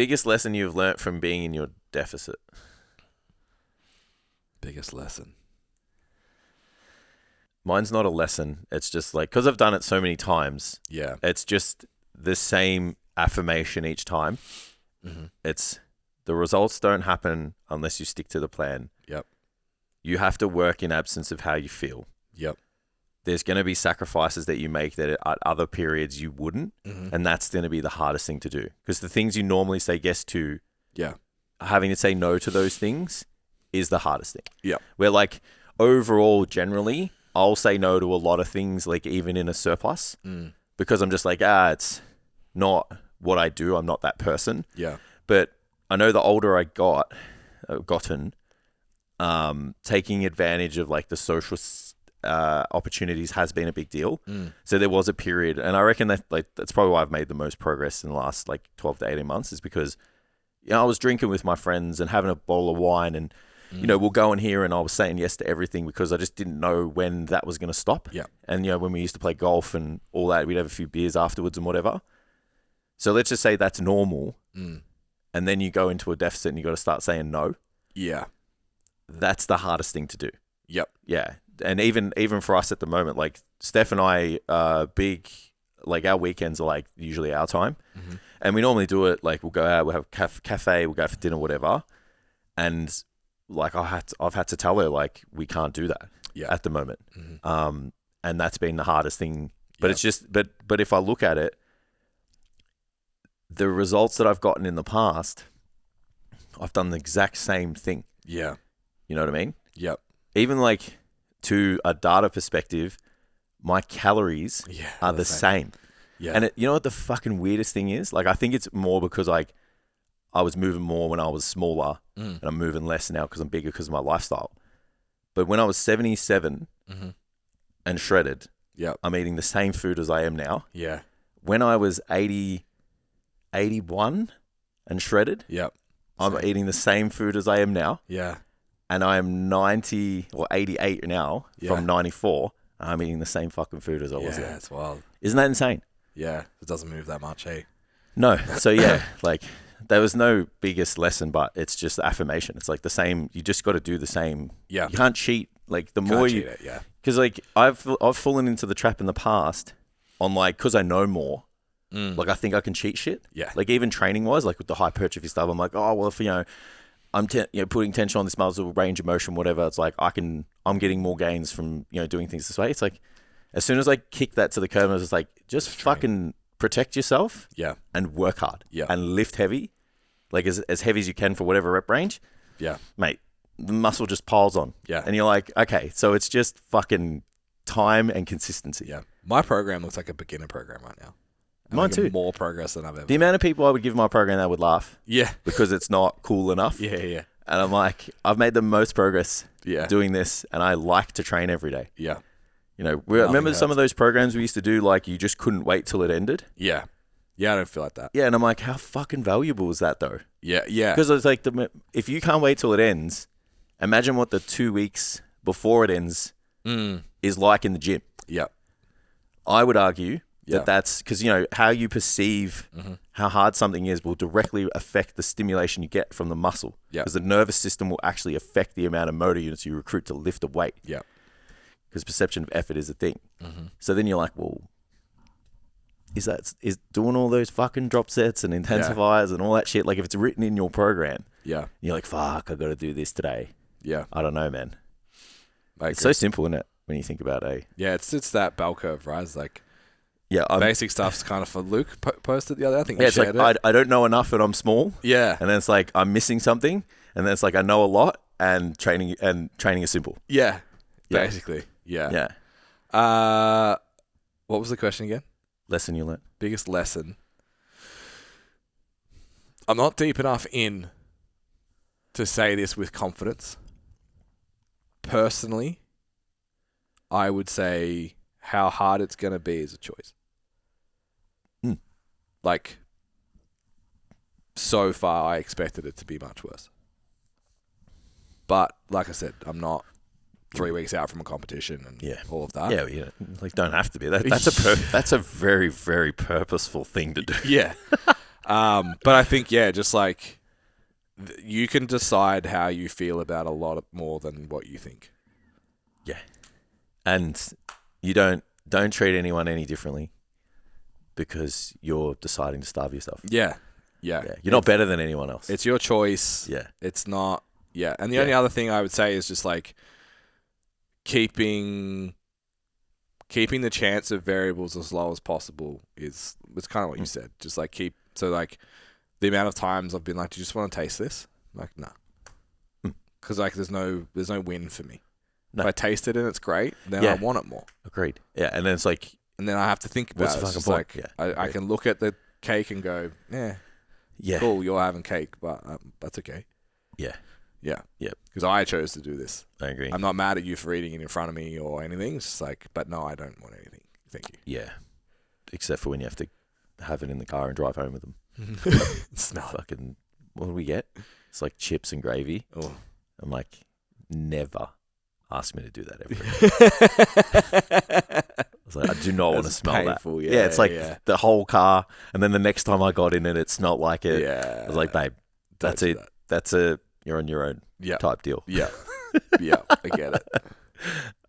Biggest lesson you've learnt from being in your deficit? Biggest lesson. Mine's not a lesson. It's just like, because I've done it so many times, Yeah. it's just the same affirmation each time. Mm-hmm. It's the results don't happen unless you stick to the plan. Yep. You have to work in absence of how you feel. Yep. There's going to be sacrifices that you make that at other periods you wouldn't. Mm-hmm. And that's going to be the hardest thing to do. Because the things you normally say yes to, Yeah. having to say no to those things is the hardest thing. Yeah. Where like overall, generally, I'll say no to a lot of things, like even in a surplus, because I'm just like, it's not what I do. I'm not that person. Yeah. But I know the older I gotten, taking advantage of like the social opportunities has been a big deal. So there was a period, and I reckon that like that's probably why I've made the most progress in the last like 12 to 18 months, is because I was drinking with my friends and having a bowl of wine, and we'll go in here, and I was saying yes to everything because I just didn't know when that was going to stop. Yeah. And when we used to play golf and all that, we'd have a few beers afterwards and whatever. So let's just say that's normal. And then you go into a deficit and you got to start saying no. Yeah. That's the hardest thing to do. Yep. Yeah. And even for us at the moment, like Steph and I, big, like our weekends are like usually our time. Mm-hmm. And we normally do it, like we'll go out, we'll have a cafe, we'll go for dinner, whatever. And like I've had to tell her, like, we can't do that at the moment. Mm-hmm. And that's been the hardest thing. But it's just, but if I look at it, the results that I've gotten in the past, I've done the exact same thing. Yeah. You know what I mean? Yep. Even like to a data perspective, my calories are the same. Yeah. And you know what the fucking weirdest thing is? Like, I think it's more because like I was moving more when I was smaller and I'm moving less now because I'm bigger because of my lifestyle. But when I was 77 and shredded, I'm eating the same food as I am now. Yeah. When I was 81 and shredded, I'm eating the same food as I am now. Yeah. And I am 90 or 88 now from 94. And I'm eating the same fucking food as I was then. Yeah, it's wild. Isn't that insane? Yeah. It doesn't move that much, hey? No. So like there was no biggest lesson, but it's just affirmation. It's like the same. You just got to do the same. Yeah. You can't cheat. Like the more you, because like I've fallen into the trap in the past on like, because I know more. Like I think I can cheat shit. Yeah. Like even training wise, like with the hypertrophy stuff, I'm like, oh well, if I'm putting tension on this muscle, range of motion, whatever. It's like I'm getting more gains from doing things this way. It's like as soon as I kick that to the curb, I was just like, just fucking protect yourself. Yeah. And work hard. Yeah. And lift heavy, like as heavy as you can for whatever rep range. Yeah. Mate, the muscle just piles on. Yeah. And you're like, okay, so it's just fucking time and consistency. Yeah. My program looks like a beginner program right now. Mine too. More progress than I've ever. The amount of people I would give my program that would laugh. Yeah. Because it's not cool enough. Yeah. And I'm like, I've made the most progress doing this, and I like to train every day. Yeah. Remember some of those programs we used to do, like you just couldn't wait till it ended? Yeah. Yeah, I don't feel like that. Yeah, and I'm like, how fucking valuable is that though? Yeah. Because it's like, if you can't wait till it ends, imagine what the 2 weeks before it ends is like in the gym. Yeah. I would argue that's because, how you perceive how hard something is will directly affect the stimulation you get from the muscle. Yeah. Because the nervous system will actually affect the amount of motor units you recruit to lift a weight. Yeah. Because perception of effort is a thing. So then you're like, well, is doing all those fucking drop sets and intensifiers and all that shit, like if it's written in your program, you're like, fuck, I got to do this today. Yeah. I don't know, man. It's so simple, isn't it, when you think about it? Yeah, it's that bell curve, right? It's like, basic stuff's kind of for Luke posted the other day. I think you shared it. I don't know enough and I'm small. Yeah. And then it's like, I'm missing something. And then it's like, I know a lot and training is simple. Yeah. Basically. Yeah. Yeah. What was the question again? Lesson you learned. Biggest lesson. I'm not deep enough in to say this with confidence. Personally, I would say how hard it's going to be is a choice. Like, so far, I expected it to be much worse. But, like I said, I'm not 3 weeks out from a competition and all of that. Yeah, like don't have to be. That's a very, very purposeful thing to do. Yeah. But I think, just like you can decide how you feel about a lot more than what you think. Yeah. And you don't treat anyone any differently because you're deciding to starve yourself. Yeah. You're not better than anyone else. It's your choice. Yeah. It's not. Yeah. And the only other thing I would say is just like keeping the chance of variables as low as possible it's kind of what you said. Just like the amount of times I've been like, do you just want to taste this? I'm like, nah. Because like there's no win for me. No. If I taste it and it's great, then I want it more. Agreed. Yeah. And then it's like, and then I have to think about it. It's like, I can look at the cake and go, cool, you're having cake, but that's okay. Yeah. Yeah. Yep. Because I chose to do this. I agree. I'm not mad at you for eating it in front of me or anything. It's just like, but no, I don't want anything. Thank you. Yeah. Except for when you have to have it in the car and drive home with them. Smell fucking, what do we get? It's like chips and gravy. Oh. I'm like, never ask me to do that ever. I was like, I do not want to smell painful, that. Yeah, it's like the whole car. And then the next time I got in it, it smelled like it. Yeah. I was like, babe, that's it. That's a you're on your own type deal. Yeah. Yeah, I get it.